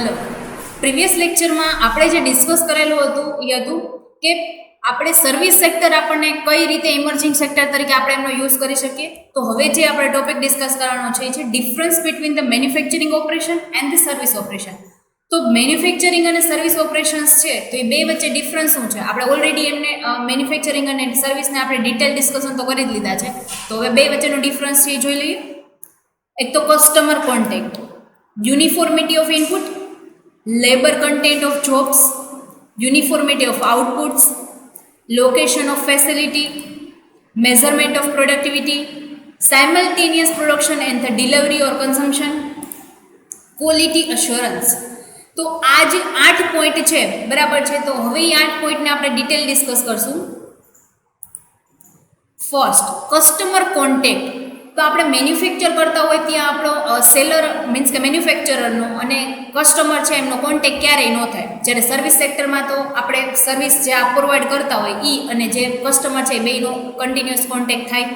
Hello. Previous લેક્ચરમાં આપણે જે ડિસ્કસ કરેલું હતું એ હતું કે આપણે સર્વિસ સેક્ટર આપણને કઈ રીતે ઇમર્જિંગ સેક્ટર તરીકે આપણે એમનો યુઝ કરી શકીએ. તો હવે જે આપણે ટોપિક ડિસ્કસ કરવાનો છે એ છે difference between the manufacturing operation and the service operation. તો મેન્યુફેક્ચરિંગ અને સર્વિસ ઓપરેશન્સ છે તો એ બે વચ્ચે ડિફરન્સ શું છે? આપણે ઓલરેડી એમને મેન્યુફેક્ચરિંગ અને સર્વિસને આપણે ડિટેલ ડિસ્કશન તો કરી જ લીધા છે. તો હવે બે વચ્ચેનો ડિફરન્સ છે એ જોઈ લઈએ. એક તો customer contact, uniformity of input, labor content of jobs, uniformity of outputs, location of facility, measurement of productivity, simultaneous production and the delivery or consumption, quality assurance. તો આ જે 8 પોઈન્ટ છે બરાબર છે. તો હવે એ 8 પોઈન્ટને આપણે ડિટેલ ડિસ્કસ કરશું. First, customer contact. તો આપણે મેન્યુફેક્ચર કરતા હોય ત્યાં આપણો સેલર મીન્સ કે મેન્યુફેક્ચરરનો અને કસ્ટમર છે એમનો કોન્ટેક્ટ ક્યારેય ન થાય. જ્યારે સર્વિસ સેક્ટરમાં તો આપણે સર્વિસ જે આ પ્રોવાઈડ કરતા હોય એ અને જે કસ્ટમર છે એ બેનો કન્ટિન્યુઅસ કોન્ટેક્ટ થાય.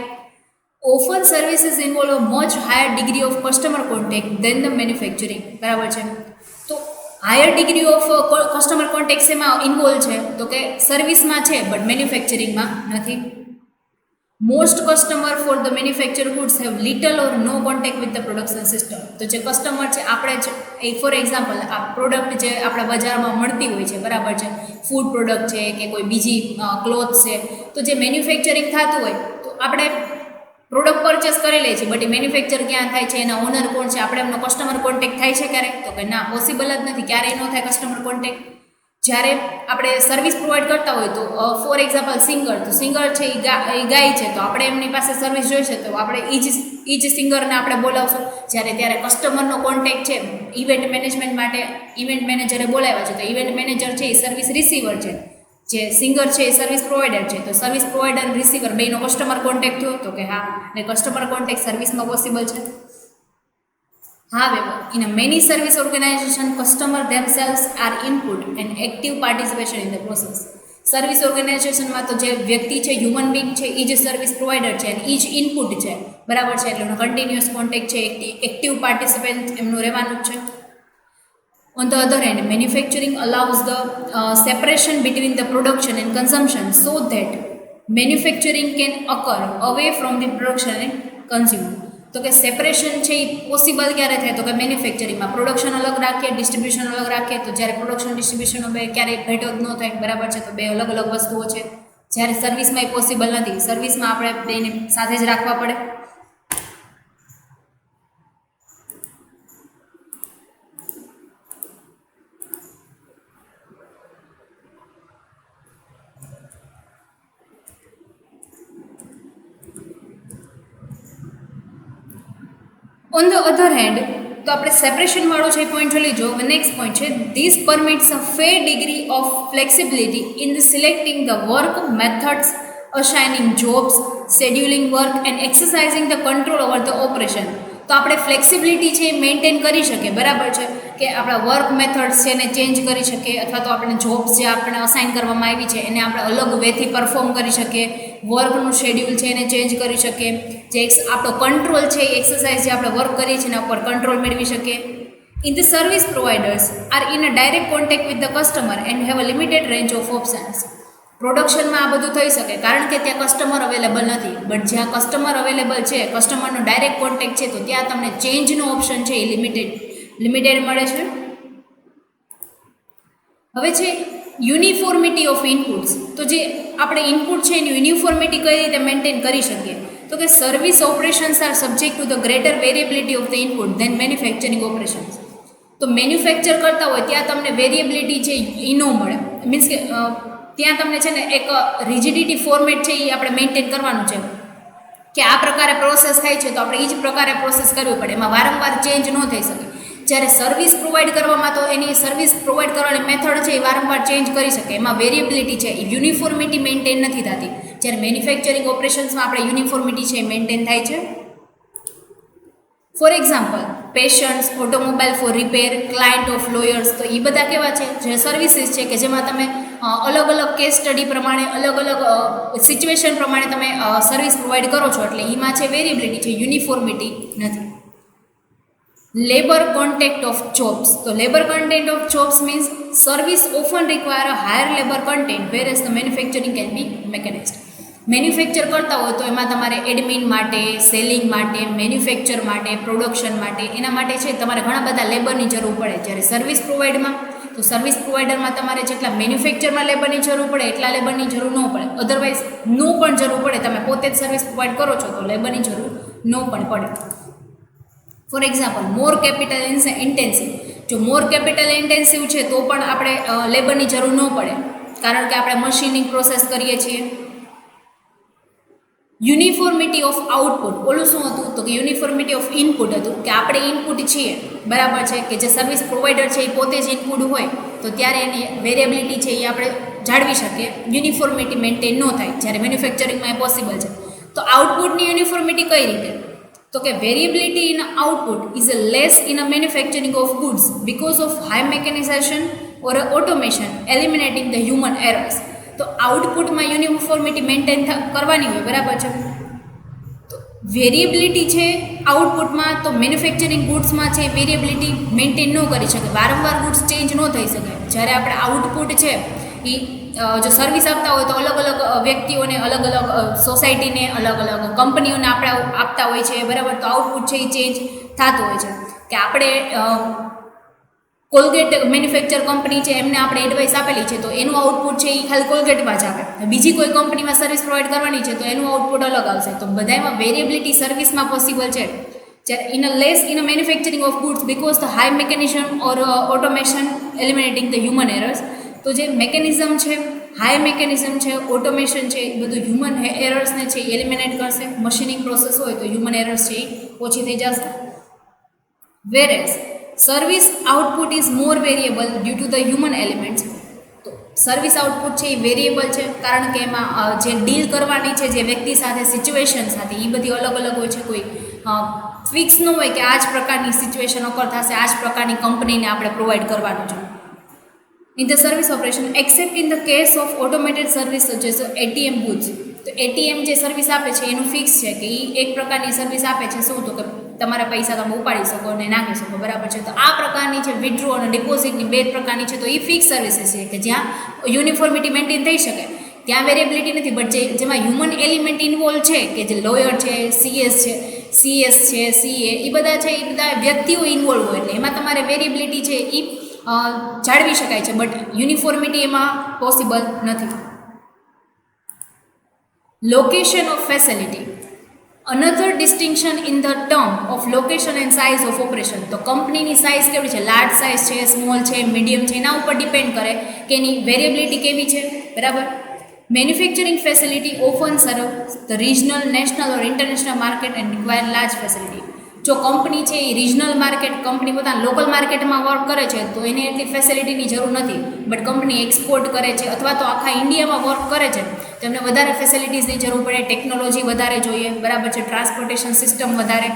Often services involve a much higher degree of customer contact than the manufacturing. બરાબર છે. તો higher degree of customer contact એમાં ઇન્વોલ્વ છે તો કે સર્વિસમાં છે બટ મેન્યુફેક્ચરિંગમાં નથી. Most customer for the manufacture goods have little or no contact with the production system. તો જે કસ્ટમર છે આપણે જ એ ફોર એક્ઝામ્પલ આ પ્રોડક્ટ જે આપણા બજારમાં મળતી હોય છે બરાબર છે, ફૂડ પ્રોડક્ટ છે કે કોઈ બીજી ક્લોથ છે, તો જે મેન્યુફેક્ચરિંગ થતું હોય તો આપણે પ્રોડક્ટ પરચેસ કરી લઈએ છીએ બટ એ મેન્યુફેક્ચર ક્યાં થાય છે, એના ઓનર કોણ છે, આપણે એમનો કસ્ટમર કોન્ટેક્ટ થાય છે ક્યારેક? તો કે ના, પોસિબલ જ નથી, ક્યારેય ન થાય કસ્ટમર કોન્ટેક્ટ. જ્યારે આપણે સર્વિસ પ્રોવાઈડ કરતા હોય તો ફોર એક્ઝામ્પલ સિંગર, તો સિંગર છે એ ગાય છે તો આપણે એમની પાસે સર્વિસ જોઈશે તો આપણે એ જ સિંગરને આપણે બોલાવશું. ત્યારે કસ્ટમરનો કોન્ટેક્ટ છે ઇવેન્ટ મેનેજમેન્ટ માટે ઇવેન્ટ મેનેજરે બોલાવ્યા છે તો ઇવેન્ટ મેનેજર છે એ સર્વિસ રિસીવર છે, જે સિંગર છે એ સર્વિસ પ્રોવાઈડર છે. તો સર્વિસ પ્રોવાઈડર રિસીવર બેનો કસ્ટમર કોન્ટેક્ટ થયો તો કે હા, ને કસ્ટમર કોન્ટેક્ટ સર્વિસમાં પોસિબલ છે. However, in a many service organization, customer themselves are input and active participation in the process. Service ઓર્ગેનાઇઝેશનમાં તો જે વ્યક્તિ છે, હ્યુમન બિંગ છે, એ જ સર્વિસ પ્રોવાઈડર છે અને એ જ ઇનપુટ છે. બરાબર છે. એટલે એનો કન્ટિન્યુઅસ કોન્ટેક્ટ છે, એક્ટિવ પાર્ટિસિપન્ટ એમનું રહેવાનું જ છે. On the other hand, manufacturing allows the separation between the production and consumption so that manufacturing can occur away from the production and consumer. તો કે સેપરેશન છે એ પોસિબલ ક્યારે થાય? તો કે મેન્યુફેક્ચરિંગમાં પ્રોડક્શન અલગ રાખીએ, ડિસ્ટ્રીબ્યુશન અલગ રાખીએ. તો જ્યારે પ્રોડક્શન ડિસ્ટ્રીબ્યુશન બે ક્યારેય ભેટો જ ન થાય. બરાબર છે. તો બે અલગ અલગ વસ્તુઓ છે. જ્યારે સર્વિસમાં એ પોસિબલ નથી. સર્વિસમાં આપણે બેને સાથે જ રાખવા પડે. ઓન ધ અધર હેન્ડ, તો આપણે સેપરેશન વાળો છે એ પોઈન્ટ જોઈ લીધો. નેક્સ્ટ પોઈન્ટ છે this permits a fair degree of flexibility in the selecting the work methods, assigning jobs, scheduling work and exercising the control over the operation. તો આપણે flexibility છે એ મેન્ટેન કરી શકીએ. બરાબર છે. કે આપણા વર્ક મેથડ્સ છે એને ચેન્જ કરી શકીએ અથવા તો આપણે જોબ્સ જે આપણે અસાઇન કરવામાં આવી છે એને આપણે અલગ વેથી પરફોર્મ કરી શકીએ. વર્કનું શેડ્યુલ છે એને ચેન્જ કરી શકીએ. જે આપણો કંટ્રોલ છે એ એક્સરસાઇઝ જે આપણે વર્ક કરીએ છીએ એના ઉપર કંટ્રોલ મેળવી શકીએ. In the service providers are in a direct contact with the customer and have a limited range of options. પ્રોડક્શનમાં આ બધું થઈ શકે કારણ કે ત્યાં કસ્ટમર અવેલેબલ નથી. બટ જ્યાં કસ્ટમર અવેલેબલ છે, કસ્ટમરનો ડાયરેક્ટ કોન્ટેક્ટ છે, તો ત્યાં તમને ચેન્જનો ઓપ્શન છે એ લિમિટેડ મળે છે. હવે છે યુનિફોર્મિટી ઓફ ઇનપુટ્સ. તો જે આપણે ઇનપુટ છે એની યુનિફોર્મિટી કઈ રીતે મેન્ટેન કરી શકીએ? તો કે service operations are subject to the greater variability of the input than manufacturing operations. તો મેન્યુફેક્ચર કરતા હોય ત્યાં તમને વેરિએબિલિટી છે એ ન મળે. મીન્સ કે ત્યાં તમને છે ને એક રિજિડિટી ફોર્મેટ છે એ આપણે મેન્ટેન કરવાનું છે કે આ પ્રકારે પ્રોસેસ થાય છે તો આપણે એ જ પ્રકારે પ્રોસેસ કરવી પડે. એમાં વારંવાર ચેન્જ ન થઈ શકે. જ્યારે સર્વિસ પ્રોવાઈડ કરવામાં તો એની સર્વિસ પ્રોવાઈડ કરવાની મેથડ છે એ વારંવાર ચેન્જ કરી શકે. એમાં વેરિએબિલિટી છે એ યુનિફોર્મિટી મેન્ટેન નથી થતી. જ્યારે મેન્યુફેક્ચરિંગ ઓપરેશન્સમાં આપણે યુનિફોર્મિટી છે એ મેન્ટેન થાય છે. For example, patients, automobile for repair, client of lawyers. તો એ બધા કેવા છે? જે સર્વિસીસ છે કે જેમાં તમે અલગ અલગ કેસ સ્ટડી પ્રમાણે, અલગ અલગ સિચ્યુએશન પ્રમાણે તમે સર્વિસ પ્રોવાઈડ કરો છો. એટલે એમાં છે વેરિએબિલિટી છે, યુનિફોર્મિટી નથી. labor content of jobs. So labor content of jobs means service often require a higher labor content whereas the manufacturing can be mechanized. Manufacture કરતા હોય તો એમાં તમારે એડમિન માટે, સેલિંગ માટે, મેન્યુફેક્ચર માટે, પ્રોડક્શન માટે, એના માટે છે તમારે ઘણા બધા લેબરની જરૂર પડે. જ્યારે સર્વિસ પ્રોવાઈડમાં તો સર્વિસ પ્રોવાઈડરમાં તમારે જેટલા મેન્યુફેક્ચરમાં લેબરની જરૂર પડે એટલા લેબરની જરૂર ન પડે, અધરવાઇઝ નો પણ જરૂર પડે. તમે પોતે જ સર્વિસ પ્રોવાઈડ કરો છો તો લેબરની જરૂર ન પણ પડે. For example, more capital intensive. જો મોર કેપિટલ ઇન્ટેન્સિવ છે તો પણ આપણે લેબરની જરૂર ન પડે, કારણ કે આપણે મશીનિંગ પ્રોસેસ કરીએ છીએ. યુનિફોર્મિટી ઓફ આઉટપુટ, ઓલું શું હતું તો કે યુનિફોર્મિટી ઓફ ઇનપુટ હતું, કે આપણે ઇનપુટ છીએ, બરાબર છે, કે જે સર્વિસ પ્રોવાઈડર છે એ પોતે જ ઇનપુટ હોય તો ત્યારે એની વેરિએબિલિટી છે એ આપણે જાળવી શકીએ, યુનિફોર્મિટી મેન્ટેન ન થાય. જ્યારે મેન્યુફેક્ચરિંગમાં એ પોસિબલ છે. તો આઉટપુટની યુનિફોર્મિટી કઈ રીતે? તો કે variability in output is a less in a manufacturing of goods because of high mechanization or automation eliminating the human errors. તો આઉટપુટમાં યુનિફોર્મિટી મેન્ટેન કરવાની હોય, બરાબર છે. તો વેરિએબિલિટી છે આઉટપુટમાં, તો મેન્યુફેક્ચરિંગ ગુડ્સમાં છે વેરિએબિલિટી મેન્ટેન ન કરી શકે, વારંવાર ગુડ્સ ચેન્જ ન થઈ શકે. જ્યારે આપણે આઉટપુટ છે એ જો સર્વિસ આપતા હોય તો અલગ અલગ વ્યક્તિઓને, અલગ અલગ સોસાયટીને, અલગ અલગ કંપનીઓને આપણે આપતા હોય છે, બરાબર. તો આઉટપુટ છે એ ચેન્જ થતું હોય છે. કે આપણે કોલગેટ મેન્યુફેક્ચર કંપની છે એમને આપણે એડવાઇસ આપેલી છે તો એનું આઉટપુટ છે એ ખાલી કોલગેટમાં જ આવે. બીજી કોઈ કંપનીમાં સર્વિસ પ્રોવાઈડ કરવાની છે તો એનું આઉટપુટ અલગ આવશે. તો બધામાં વેરિએબિલિટી સર્વિસમાં પોસિબલ છે. જ્યારે in a less in a manufacturing of goods because the high mechanism or automation eliminating the human errors. તો જે મેકેનિઝમ છે, હાઈ મેકેનિઝમ છે, ઓટોમેશન છે, એ બધું હ્યુમન એરર્સને છે એ એલિમિનેટ કરશે. મશીનિંગ પ્રોસેસ હોય તો હ્યુમન એરર્સ છે એ ઓછી થઈ જશે. Whereas service output is more variable due to the human elements. તો સર્વિસ આઉટપુટ છે એ વેરિયેબલ છે કારણ કે એમાં જે ડીલ કરવાની છે જે વ્યક્તિ સાથે, સિચ્યુએશન સાથે, એ બધી અલગ અલગ હોય છે. કોઈ ફિક્સ ન હોય કે આ જ પ્રકારની સિચ્યુએશન ઓકર થશે, આ જ પ્રકારની કંપનીને આપણે પ્રોવાઈડ કરવાનું છે. In the service operation except in the case of automated service such as ATM booths. તો એટીએમ જે સર્વિસ આપે છે એનું ફિક્સ છે કે એ એક પ્રકારની સર્વિસ આપે છે. શું? તો કે તમારા પૈસા તમે ઉપાડી શકો અને નાખી શકો, બરાબર છે. તો આ પ્રકારની છે વિથડ્રો અને ડિપોઝિટની બે પ્રકારની છે. તો એ ફિક્સ સર્વિસીસ છે કે જ્યાં યુનિફોર્મિટી મેન્ટેન થઈ શકે, ત્યાં વેરિએબિલિટી નથી. બટ જેમાં હ્યુમન એલિમેન્ટ ઇન્વોલ્વ છે, કે જે લોયર છે, સીએસ છે, સીએ, એ બધા છે, એ બધા વ્યક્તિઓ ઇન્વોલ્વ હોય એટલે એમાં તમારે વેરિએબિલિટી છે એ જાળવી શકાય છે. બટ યુનિફોર્મિટી એમાં પોસિબલ નથી. Location of facility. Another distinction in the term of location and size of operation. તો કંપનીની સાઇઝ કેવી છે, લાર્જ સાઇઝ છે, સ્મોલ છે, મીડિયમ છે, એના ઉપર ડિપેન્ડ કરે કે એની વેરિએબિલિટી કેવી છે, બરાબર. મેન્યુફેક્ચરિંગ ફેસિલિટી ઓફન સર્વ the regional, national or international market and require large facility. જો કંપની છે એ રિજનલ માર્કેટ, કંપની પોતાના લોકલ માર્કેટમાં વર્ક કરે છે તો એને એટલી ફેસિલિટીની જરૂર નથી. બટ કંપની એક્સપોર્ટ કરે છે અથવા તો આખા ઇન્ડિયામાં વર્ક કરે છે તો એમને વધારે ફેસિલિટીઝની જરૂર પડે, ટેકનોલોજી વધારે જોઈએ, બરાબર છે, ટ્રાન્સપોર્ટેશન સિસ્ટમ વધારે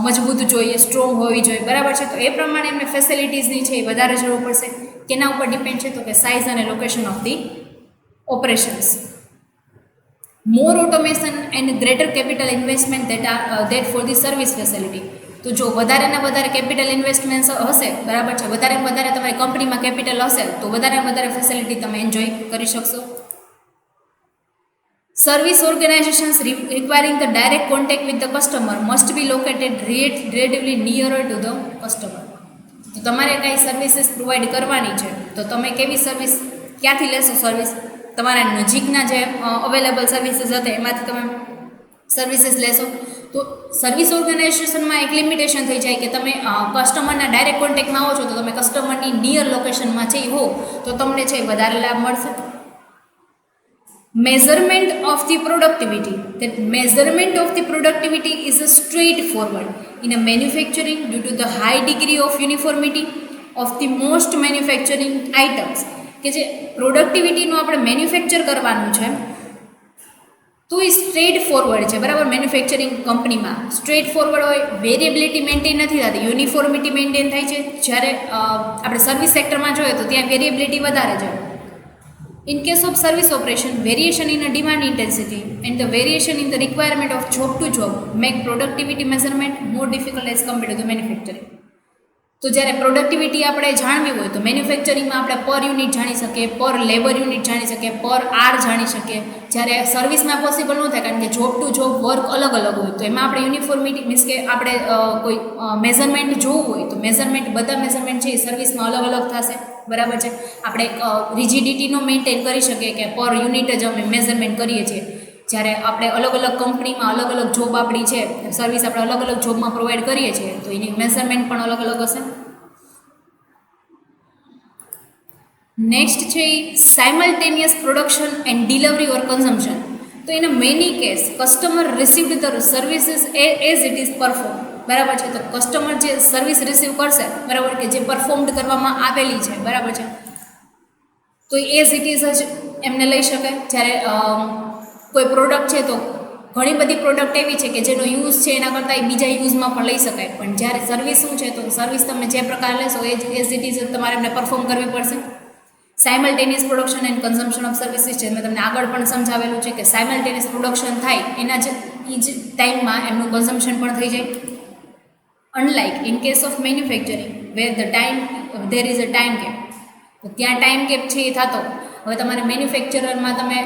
મજબૂત જોઈએ, સ્ટ્રોંગ હોવી જોઈએ, બરાબર છે. તો એ પ્રમાણે એમને ફેસિલિટીઝની છે એ વધારે જરૂર પડશે. કેના ઉપર ડિપેન્ડ છે? તો કે સાઇઝ અને location of the operations. More automation and greater capital investment that for the service facility. તો જો વધારે ને વધારે કેપિટલ ઇન્વેસ્ટમેન્ટ હશે, બરાબર છે, વધારે વધારે તમારી કંપનીમાં કેપિટલ હશે તો વધારે વધારે ફેસિલિટી તમે એન્જોય કરી શકશો. Service organisations requiring the direct contact with the customer must be located relatively nearer to the customer. તો તમારે કાંઈ સર્વિસીસ પ્રોવાઈડ કરવાની છે તો તમે કેવી સર્વિસ, ક્યાંથી લેશો સર્વિસ? તમારા નજીકના જે અવેલેબલ સર્વિસીસ હતા એમાંથી તમે સર્વિસીસ લેશો. તો સર્વિસ ઓર્ગેનાઇઝેશનમાં એક લિમિટેશન થઈ જાય કે તમે કસ્ટમરના ડાયરેક્ટ કોન્ટેક્ટમાં આવો છો તો તમે કસ્ટમરની નિયર લોકેશનમાં છે હો તો તમને છે વધારે લાભ મળશે. Measurement of the productivity. That measurement of the productivity is a straightforward in a manufacturing due to the high degree of uniformity of the most manufacturing items. કે જે પ્રોડક્ટિવિટીનું આપણે મેન્યુફેક્ચર કરવાનું છે તો એ સ્ટ્રેટ ફોરવર્ડ છે, બરાબર. મેન્યુફેક્ચરિંગ કંપનીમાં straight forward હોય, વેરિએબિલિટી મેન્ટેન નથી થતી, યુનિફોર્મિટી મેન્ટેન થાય છે. જ્યારે આપણે સર્વિસ સેક્ટરમાં જોઈએ તો ત્યાં વેરિએબિલિટી વધારે છે. In case of service operation, variation in a demand intensity and the variation in the requirement of job to job make productivity measurement more difficult as compared to the manufacturing. તો જ્યારે productivity આપણે જાણવી હોય તો મેન્યુફેક્ચરિંગમાં આપણે પર unit જાણી શકીએ, પર લેબર યુનિટ જાણી શકીએ, પર આર જાણી શકીએ, જ્યારે સર્વિસમાં પોસિબલ ન થાય કારણ કે જોબ ટુ જોબ વર્ક અલગ અલગ હોય. તો એમાં આપણે યુનિફોર્મિટી મીન્સ કે આપણે કોઈ મેઝરમેન્ટ જોવું હોય તો મેઝરમેન્ટ બધા મેઝરમેન્ટ છે એ સર્વિસમાં અલગ અલગ થશે. બરાબર છે. આપણે રિજિડિટીનો મેન્ટેન કરી શકીએ કે પર યુનિટ જ અમે મેઝરમેન્ટ કરીએ છીએ. જ્યારે આપણે અલગ અલગ કંપનીમાં અલગ અલગ જોબ આપણી છે, સર્વિસ આપણે અલગ અલગ જોબમાં પ્રોવાઈડ કરીએ છીએ તો એની મેઝરમેન્ટ પણ અલગ અલગ હશે. નેક્સ્ટ છે એ simultaneous production and delivery or consumption. તો in a many case customer received the services as it is perform. બરાબર છે. તો કસ્ટમર જે સર્વિસ રિસીવ કરશે, બરાબર, કે જે પરફોર્મડ કરવામાં આવેલી છે, બરાબર છે, તો એઝ ઇટ ઇઝ જ એમને લઈ શકાય. જ્યારે કોઈ પ્રોડક્ટ છે તો ઘણી બધી પ્રોડક્ટ એવી છે કે જેનો યુઝ છે એના કરતાં એ બીજા યુઝમાં પણ લઈ શકાય. પણ જ્યારે સર્વિસ શું છે તો સર્વિસ તમે જે પ્રકાર લેશો એ જ એઝ ઇટ ઇઝ તમારે એમને પરફોર્મ કરવી પડશે. Simultaneous production and consumption of services છે. મેં તમને આગળ પણ સમજાવેલું છે કે સાયમલ્ટેનિયસ પ્રોડક્શન થાય એના જ એ જ ટાઈમમાં એમનું કન્ઝમ્પશન પણ થઈ જાય. Unlike in case of manufacturing where there is a time gap. તો ત્યાં ટાઈમ ગેપ છે એ થતો. હવે તમારે મેન્યુફેક્ચરમાં તમે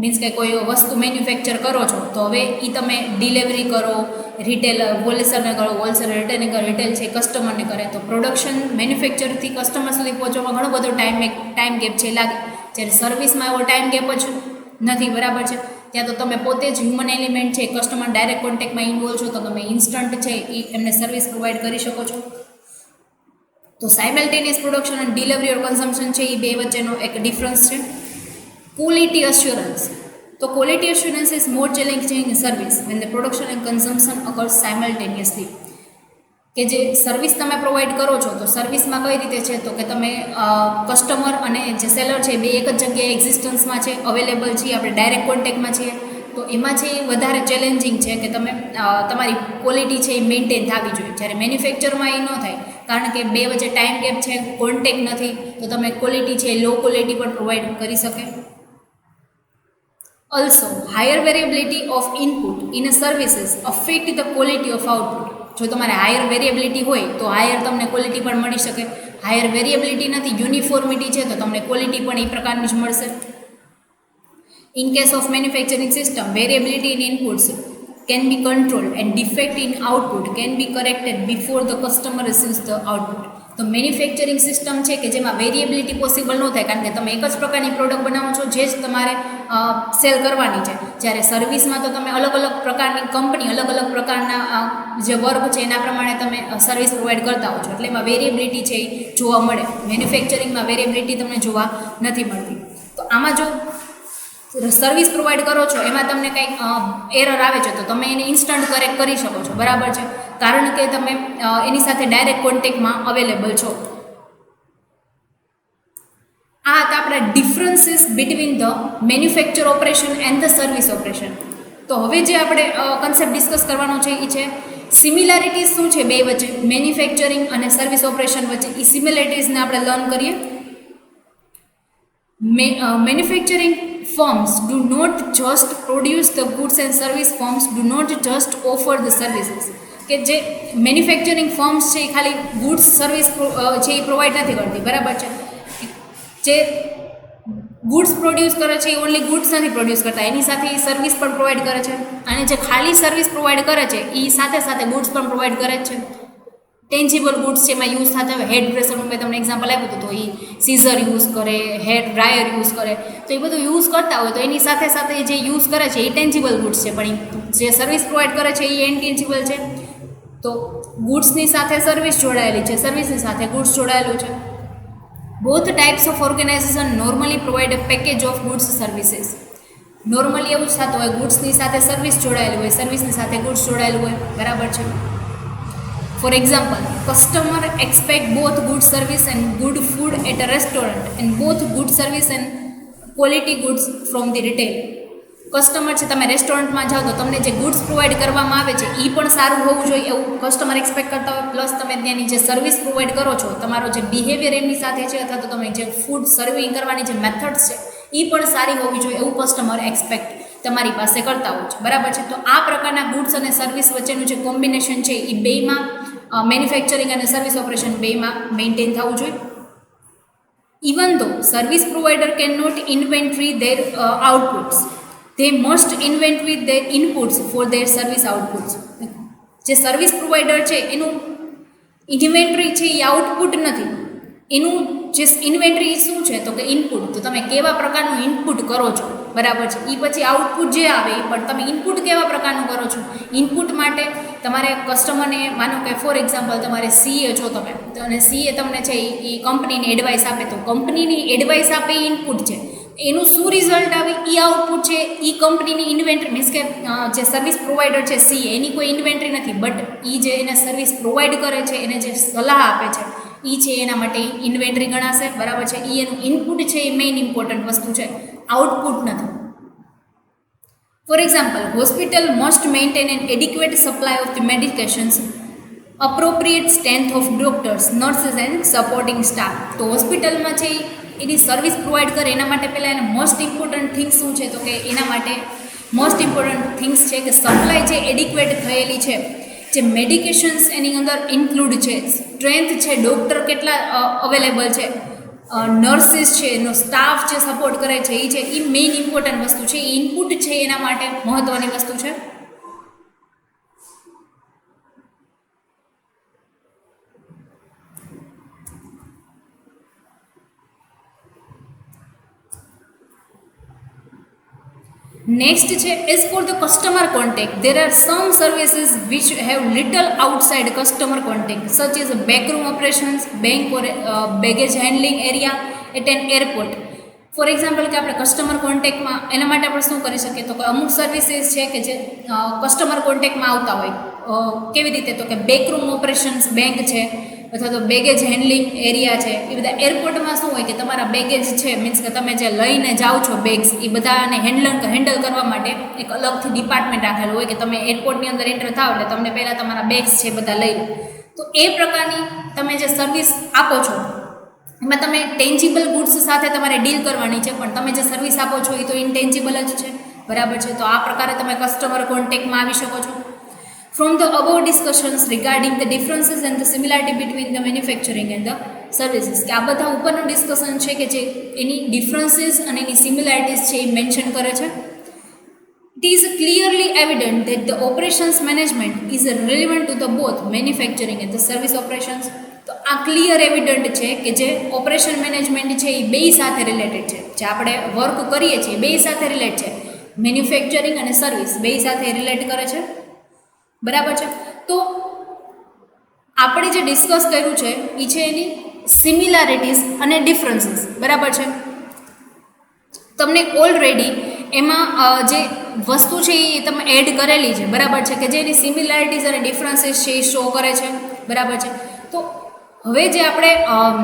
મીન્સ કે કોઈ વસ્તુ મેન્યુફેક્ચર કરો છો તો હવે એ તમે ડિલિવરી કરો, રિટેલ હોલસેલને કરો, હોલસેલ રિટેલને કરો, રિટેલ છે કસ્ટમરને કરે, તો પ્રોડક્શન મેન્યુફેક્ચરથી કસ્ટમર સુધી પહોંચવામાં ઘણો બધો ટાઈમ ગેપ છે લાગે. જ્યારે સર્વિસમાં એવો ટાઈમ ગેપ જ નથી. બરાબર છે. ત્યાં તો તમે પોતે જ હ્યુમન એલિમેન્ટ છે, કસ્ટમર ડાયરેક્ટ કોન્ટેક્ટમાં ઇન્વોલ્વ છો તો તમે ઇન્સ્ટન્ટ છે એ એમને સર્વિસ પ્રોવાઈડ કરી શકો છો. તો સાયમલ્ટેનિયસ પ્રોડક્શન અને ડિલિવરી ઓર કન્ઝમ્પશન છે એ બે વચ્ચેનો એક ડિફરન્સ છે. Quality assurance. તો quality assurance is more challenging in service when the production and consumption occurs simultaneously. કે જે સર્વિસ તમે પ્રોવાઈડ કરો છો તો સર્વિસમાં કઈ રીતે છે તો કે તમે કસ્ટમર અને જે સેલર છે બે એક જ જગ્યાએ એક્ઝિસ્ટન્સમાં છે, અવેલેબલ છીએ, આપણે ડાયરેક્ટ કોન્ટેક્ટમાં છીએ. તો એમાં છે એ વધારે ચેલેન્જિંગ છે કે તમે તમારી ક્વોલિટી છે એ મેન્ટેન થવી જોઈએ. જ્યારે મેન્યુફેક્ચરમાં એ ન થાય કારણ કે બે વચ્ચે ટાઈમ ગેપ છે, કોન્ટેક્ટ નથી, તો તમે ક્વોલિટી છે લો ક્વોલિટી પણ પ્રોવાઈડ કરી શકે. Also, higher variability of input in a services affect the quality of output. જો તમારે હાયર વેરિએબિલિટી હોય તો હાયર તમને ક્વોલિટી પણ મળી શકે. હાયર વેરિએબિલિટી નથી, યુનિફોર્મિટી છે તો તમને ક્વોલિટી પણ એ પ્રકારની જ મળશે. In case of manufacturing system, variability in inputs can be controlled and defect in output can be corrected before the customer receives the output. તો મેન્યુફેક્ચરિંગ સિસ્ટમ છે કે જેમાં વેરિએબિલિટી પોસિબલ ન થાય કારણ કે તમે એક જ પ્રકારની પ્રોડક્ટ બનાવો છો જે જ તમારે સેલ કરવાની છે. જ્યારે સર્વિસમાં તો તમે અલગ અલગ પ્રકારની કંપની અલગ અલગ પ્રકારના જે વર્ક છે એના પ્રમાણે તમે સર્વિસ પ્રોવાઈડ કરતા હો છો, એટલે એમાં વેરિએબિલિટી છે એ જોવા મળે. મેન્યુફેક્ચરિંગમાં વેરિએબિલિટી તમને જોવા નથી મળતી. તો આમાં જો સર્વિસ પ્રોવાઈડ કરો છો એમાં તમને કંઈક એરર આવે છે તો તમે એને ઇન્સ્ટન્ટ કરેક્ટ કરી શકો છો. બરાબર છે. કારણ કે તમે એની સાથે ડાયરેક્ટ કોન્ટેક્ટમાં અવેલેબલ છો. આ હતા આપણા differences between the manufacture operation and the service operation. તો હવે જે આપણે કન્સેપ્ટ ડિસ્કસ કરવાનો છે એ છે સિમિલારિટીઝ શું છે બે વચ્ચે, મેન્યુફેક્ચરિંગ અને સર્વિસ ઓપરેશન વચ્ચે. એ સિમિલારિટીઝને આપણે લર્ન કરીએ. Manufacturing firms do not just produce the goods and service firms do not just offer the services. કે જે મેન્યુફેક્ચરિંગ ફર્મ્સ છે એ ખાલી ગુડ્સ સર્વિસ છે એ પ્રોવાઈડ નથી કરતી. બરાબર છે. જે ગુડ્સ પ્રોડ્યુસ કરે છે એ ઓનલી ગુડ્સ નથી પ્રોડ્યુસ કરતા, એની સાથે એ સર્વિસ પણ પ્રોવાઈડ કરે છે. અને જે ખાલી સર્વિસ પ્રોવાઈડ કરે છે એ સાથે સાથે ગુડ્સ પણ પ્રોવાઈડ કરે જ છે. ટેન્જિબલ ગુડ્સ છે એમાં યુઝ થતા હોય, હેડ ડ્રેસરનું મેં તમને એક્ઝામ્પલ આપ્યું હતું, તો એ સીઝર યુઝ કરે, હેર ડ્રાયર યુઝ કરે, તો એ બધું યુઝ કરતા હોય તો એની સાથે સાથે જે યુઝ કરે છે એ ટેન્જિબલ ગુડ્સ છે, પણ જે સર્વિસ પ્રોવાઈડ કરે છે એ ઇનટેન્જિબલ છે. તો ગુડ્સની સાથે સર્વિસ જોડાયેલી છે, સર્વિસની સાથે ગુડ્સ જોડાયેલું છે. Both types of organisation normally provide a package of goods services. Normally એવું જ થતું હોય, ગુડ્સની સાથે સર્વિસ જોડાયેલું હોય, સર્વિસની સાથે ગુડ્સ જોડાયેલું હોય. બરાબર છે. For example, customer expect both good service and good food at a restaurant and both good service and quality goods from the retail. Customer છે, તમે રેસ્ટોરન્ટમાં જાઓ તો તમને જે ગુડ્સ પ્રોવાઈડ કરવામાં આવે છે એ પણ સારું હોવું જોઈએ એવું કસ્ટમર એક્સપેક્ટ કરતા હોય. પ્લસ તમે ત્યાંની જે સર્વિસ પ્રોવાઈડ કરો છો, તમારો જે બિહેવિયર એમની સાથે છે અથવા તો તમે જે ફૂડ સર્વિંગ કરવાની જે મેથડ્સ છે એ પણ સારી હોવી જોઈએ એવું કસ્ટમર એક્સપેક્ટ તમારી પાસે કરતા હોય છે. બરાબર છે. તો આ પ્રકારના ગુડ્સ અને સર્વિસ વચ્ચેનું જે કોમ્બિનેશન છે એ બેમાં મેન્યુફેક્ચરિંગ અને સર્વિસ ઓપરેશન બેમાં મેન્ટેન થવું જોઈએ. Even though service provider cannot inventory their outputs, they must inventory their inputs for their service outputs. જે સર્વિસ પ્રોવાઈડર છે એનું ઇન્વેન્ટરી છે એ આઉટપુટ નથી, એનું જે ઇન્વેન્ટરી શું છે તો કે ઇનપુટ. તો તમે કેવા પ્રકારનું ઇનપુટ કરો છો, બરાબર છે, એ પછી આઉટપુટ જે આવે એ પણ તમે ઇનપુટ કેવા પ્રકારનું કરો છો. ઇનપુટ માટે તમારે કસ્ટમરને માનો કે ફોર એક્ઝામ્પલ તમારે સીએ છો તમે, અને સીએ તમને છે એ કંપનીને એડવાઇસ આપે, તો કંપનીની એડવાઇસ આપે એ ઇનપુટ છે, એનું શું રિઝલ્ટ આવે એ આઉટપુટ છે. એ કંપનીની ઇન્વેન્ટરી મીન્સ કે જે સર્વિસ પ્રોવાઈડર છે સીએ એની કોઈ ઇન્વેન્ટરી નથી, બટ એ જે એને સર્વિસ પ્રોવાઈડ કરે છે, એને જે સલાહ આપે છે એ છે એના માટે ઇન્વેન્ટરી ગણાશે. બરાબર છે. એ એનું ઇનપુટ છે એ મેઇન ઇમ્પોર્ટન્ટ વસ્તુ છે, આઉટપુટ નથી. For example, hospital must maintain an adequate supply of the medications, appropriate strength of doctors, nurses and supporting staff. તો હોસ્પિટલમાં છે એની સર્વિસ પ્રોવાઈડ કરે એના માટે પહેલાં એને મોસ્ટ ઇમ્પોર્ટન્ટ થિંગ્સ શું છે તો કે એના માટે મોસ્ટ ઇમ્પોર્ટન્ટ થિંગ્સ છે કે સપ્લાય જે એડિક્વેટ થયેલી છે, જે મેડિકેશન્સ એની અંદર ઇન્ક્લુડ છે, સ્ટ્રેન્થ છે, ડૉક્ટર કેટલા અવેલેબલ છે, નર્સિસ છે, એનો સ્ટાફ જે સપોર્ટ કરે છે એ છે, એ મેઇન ઇમ્પોર્ટન્ટ વસ્તુ છે. એ ઇનપુટ છે એના માટે મહત્ત્વની વસ્તુ છે. નેક્સ્ટ છે as for the customer contact, there are some services which have little outside customer contact such as backroom operations, bank or baggage handling area at an airport. For example કે આપણે customer કોન્ટેક્ટમાં એના માટે આપણે શું કરી શકીએ તો કે અમુક સર્વિસીસ છે કે જે કસ્ટમર કોન્ટેક્ટમાં આવતા હોય. કેવી રીતે તો કે બેકરૂમ ઓપરેશન્સ બેંક છે અથવા તો બેગેજ હેન્ડલિંગ એરિયા છે. એ બધા એરપોર્ટમાં શું હોય કે તમારા બેગેજ છે મીન્સ કે તમે જે લઈને જાઓ છો બેગ્સ, એ બધાને હેન્ડલ કરવા માટે એક અલગથી ડિપાર્ટમેન્ટ રાખેલું હોય કે તમે એરપોર્ટની અંદર એન્ટર થાવ એટલે તમને પહેલાં તમારા બેગ્સ છે બધા લઈ લો. તો એ પ્રકારની તમે જે સર્વિસ આપો છો એમાં તમે ટેન્જિબલ ગુડ્સ સાથે તમારે ડીલ કરવાની છે, પણ તમે જે સર્વિસ આપો છો એ તો ઇનટેન્જિબલ જ છે. બરાબર છે. તો આ પ્રકારે તમે કસ્ટમર કોન્ટેક્ટમાં આવી શકો છો. From the above discussions regarding the differences and the similarity between the manufacturing and the services, કે આ બધા ઉપરનું ડિસ્કશન છે કે જે એની ડિફરન્સીસ અને એની સિમિલારિટીઝ છે એ મેન્શન કરે છે. It is clearly evident that the operations management is relevant to the both manufacturing and the service operations. તો આ ક્લિયર એવિડન્ટ છે કે જે ઓપરેશન મેનેજમેન્ટ છે એ બે સાથે રિલેટેડ છે. જે આપણે વર્ક કરીએ છીએ બે સાથે રિલેટ છે, મેન્યુફેક્ચરિંગ અને સર્વિસ બે સાથે રિલેટ કરે છે. બરાબર છે. તો આપણે જે ડિસ્કસ કર્યું છે એ છે એની સિમિલારિટીઝ અને ડિફરન્સીસ. બરાબર છે. તમને ઓલરેડી એમાં જે વસ્તુ છે એ તમે એડ કરેલી છે. બરાબર છે. કે જે એની સિમિલારિટીઝ અને ડિફરન્સીસ છે એ શો કરે છે. બરાબર છે. તો હવે જે આપણે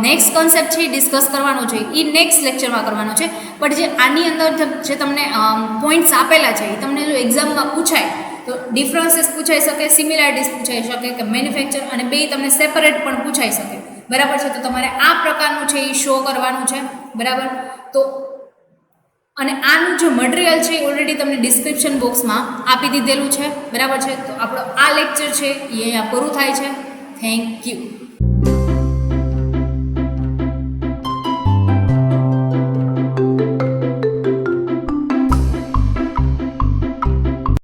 નેક્સ્ટ કોન્સેપ્ટ છે એ ડિસ્કસ કરવાનો છે એ નેક્સ્ટ લેક્ચરમાં કરવાનો છે. પણ જે આની અંદર જે તમને પોઈન્ટ્સ આપેલા છે એ તમને જો એક્ઝામમાં પૂછાય તો ડિફરન્સીસ પૂછાઈ શકે, સિમિલારિટીઝ પૂછાઈ શકે કે મેન્યુફેક્ચર, અને બે તમને સેપરેટ પણ પૂછાઈ શકે. બરાબર છે. તો તમારે આ પ્રકારનું છે એ શો કરવાનું છે. બરાબર. તો અને આનું જે મટીરિયલ છે એ ઓલરેડી તમને ડિસ્ક્રિપ્શન બોક્સમાં આપી દીધેલું છે. બરાબર છે. તો આપણો આ લેક્ચર છે એ અહીંયા પૂરું થાય છે. Thank you.